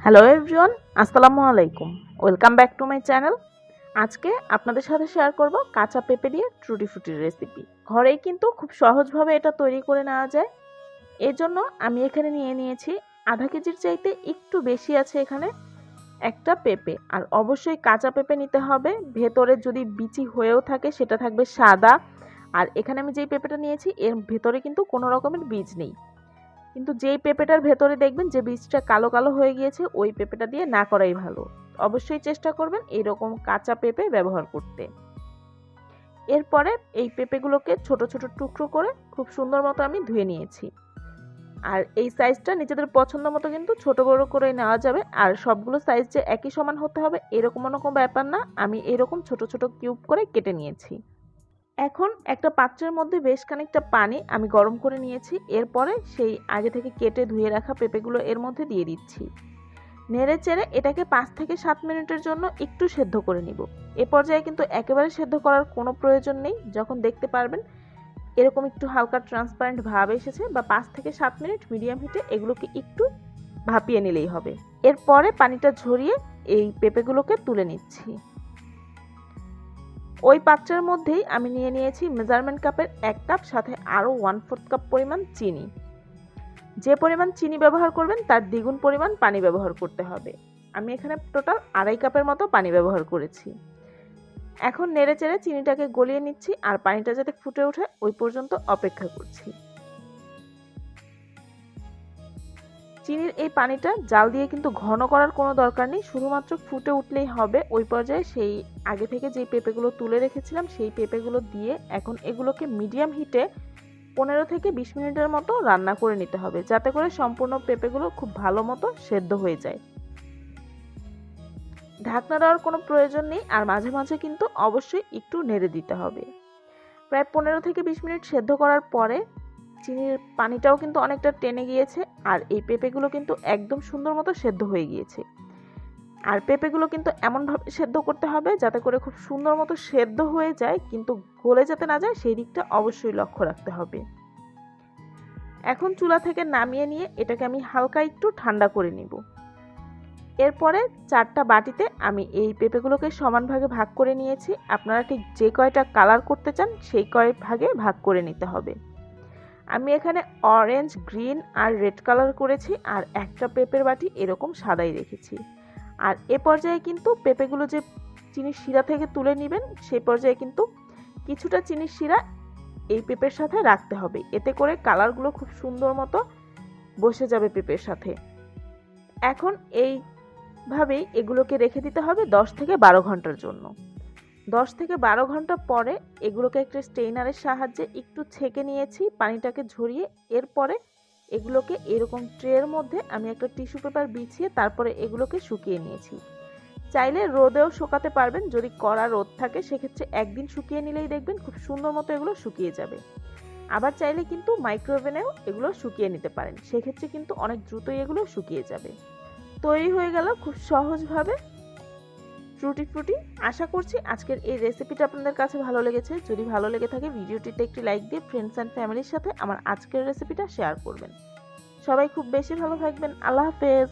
Hello everyone, আসসালামু আলাইকুম। Welcome back to my channel. আজকে আপনাদের সাথে শেয়ার করব কাঁচা পেঁপে দিয়ে টুটি ফ্রুটির রেসিপি। ঘরেই কিন্তু খুব সহজভাবে এটা তৈরি করে নেওয়া যায়। এর জন্য আমি এখানে নিয়ে নিয়েছি আধা কেজির চাইতে একটু বেশি আছে এখানে একটা পেঁপে। আর অবশ্যই কাঁচা পেঁপে নিতে হবে, ভেতরে যদি বিচি হয়েও থাকে সেটা থাকবে সাদা। আর এখানে আমি যেই পেঁপেটা নিয়েছি এর ভেতরে কিন্তু কোনো রকমের বীজ নেই, কিন্তু যেই পেঁপেটার ভেতরে দেখবেন যে বীজটা কালো কালো হয়ে গিয়েছে ওই পেঁপেটা দিয়ে না করাই ভালো। অবশ্যই চেষ্টা করবেন এইরকম কাঁচা পেঁপে ব্যবহার করতে। এরপরে এই পেঁপেগুলোকে ছোট ছোট টুকরো করে খুব সুন্দর মতো আমি ধুয়ে নিয়েছি। আর এই সাইজটা নিজেদের পছন্দ মতো কিন্তু ছোট বড় করে নেওয়া যাবে। আর সবগুলো সাইজ যে একই সমান হতে হবে এরকম কোনো ব্যাপার না, আমি এরকম ছোট ছোট কিউব করে কেটে নিয়েছি। এখন একটা পাত্রের মধ্যে বেশ খানিকটা পানি আমি গরম করে নিয়েছি। এরপরে সেই আগে থেকে কেটে ধুয়ে রাখা পেঁপেগুলো এর মধ্যে দিয়ে দিচ্ছি। নেড়ে চেড়ে এটাকে 5 থেকে 7 মিনিটের জন্য একটু সেদ্ধ করে নিব। এ পর্যায়ে কিন্তু একেবারে সেদ্ধ করার কোনো প্রয়োজন নেই। যখন দেখতে পারবেন এরকম একটু হালকা ট্রান্সপারেন্ট ভাব এসেছে বা 5 থেকে 7 মিনিট মিডিয়াম হিটে এগুলোকে একটু ভাপিয়ে নিলেই হবে। এরপরে পানিটা ঝরিয়ে এই পেঁপেগুলোকে তুলে নিচ্ছি। ওই পাত্রের মধ্যেই আমি নিয়ে নিয়েছি মেজারমেন্ট কাপের 1 কাপ, সাথে আরও 1/4 কাপ পরিমাণ চিনি। যে পরিমাণ চিনি ব্যবহার করবেন তার দ্বিগুণ পরিমাণ পানি ব্যবহার করতে হবে। আমি এখানে টোটাল 2.5 কাপের মতো পানি ব্যবহার করেছি। এখন নেড়ে চেড়ে চিনিটাকে গলিয়ে নিচ্ছি আর পানিটা যাতে ফুটে ওঠে ওই পর্যন্ত অপেক্ষা করছি। চিনির এই পানিটা জাল দিয়ে কিন্তু ঘন করার কোনো দরকার নেই, শুধুমাত্র ফুটে উঠলেই হবে। ওই পর্যায়ে সেই আগে থেকে যেই পেঁপেগুলো তুলে রেখেছিলাম সেই পেঁপেগুলো দিয়ে এখন এগুলোকে মিডিয়াম হিটে 15 থেকে 20 মিনিটের মতো রান্না করে নিতে হবে, যাতে করে সম্পূর্ণ পেঁপেগুলো খুব ভালো মতো সেদ্ধ হয়ে যায়। ঢাকনা দেওয়ার কোনো প্রয়োজন নেই, আর মাঝে মাঝে কিন্তু অবশ্যই একটু নেড়ে দিতে হবে। প্রায় 15 থেকে 20 মিনিট সেদ্ধ করার পরে চিনির পানিটাও কিন্তু অনেকটা টেনে গিয়েছে, আর এই পেঁপেগুলো কিন্তু একদম সুন্দর মতো সেদ্ধ হয়ে গিয়েছে। আর পেঁপেগুলো কিন্তু এমনভাবে সেদ্ধ করতে হবে যাতে করে খুব সুন্দর মতো সেদ্ধ হয়ে যায়, কিন্তু গলে যাতে না যায় সেই দিকটা অবশ্যই লক্ষ্য রাখতে হবে। এখন চুলা থেকে নামিয়ে নিয়ে এটাকে আমি হালকা একটু ঠান্ডা করে নিব। এরপরে 4টা বাটিতে আমি এই পেঁপেগুলোকে সমান ভাগে ভাগ করে নিয়েছি। আপনারা ঠিক যে কয়টা কালার করতে চান সেই কয় ভাগে ভাগ করে নিতে হবে। আমি এখানে অরেঞ্জ, গ্রিন আর রেড কালার করেছি, আর একটা পেঁপের বাটি এরকম সাদাই রেখেছি। আর এ পর্যায়ে কিন্তু পেঁপেগুলো যে চিনির শিরা থেকে তুলে নেবেন সেই পর্যায়ে কিন্তু কিছুটা চিনির শিরা এই পেঁপের সাথে রাখতে হবে, এতে করে কালারগুলো খুব সুন্দর মতো বসে যাবে পেঁপের সাথে। এখন এইভাবেই এগুলোকে রেখে দিতে হবে 10 থেকে 12 ঘন্টার জন্য। 10 থেকে 12 ঘন্টা পরে এগুলোকে একটা স্টেইনারের সাহায্যে একটু ছেঁকে নিয়েছি পানিটাকে ঝরিয়ে। এরপরে এগুলোকে এরকম ট্রের মধ্যে আমি একটা টিস্যু পেপার বিছিয়ে তারপরে এগুলোকে শুকিয়ে নিয়েছি। চাইলে রোদেও শুকাতে পারবেন, যদি কড়া রোদ থাকে সেক্ষেত্রে একদিন শুকিয়ে নিলেই দেখবেন খুব সুন্দর মতো এগুলো শুকিয়ে যাবে। আবার চাইলে কিন্তু মাইক্রোওভেনেও এগুলো শুকিয়ে নিতে পারেন, সেক্ষেত্রে কিন্তু অনেক দ্রুতই এগুলো শুকিয়ে যাবে। তৈরি হয়ে গেল খুব সহজভাবে টুটি ফ্রুটি। আশা করছি আজকের এই রেসিপিটা আপনাদের কাছে ভালো লেগেছে। যদি ভালো লেগে থাকে ভিডিওটিতে একটি লাইক দিয়ে ফ্রেন্ডস অ্যান্ড ফ্যামিলির সাথে আমার আজকের রেসিপিটা শেয়ার করবেন। সবাই খুব বেশি ভালো থাকবেন। আল্লাহ হাফেজ।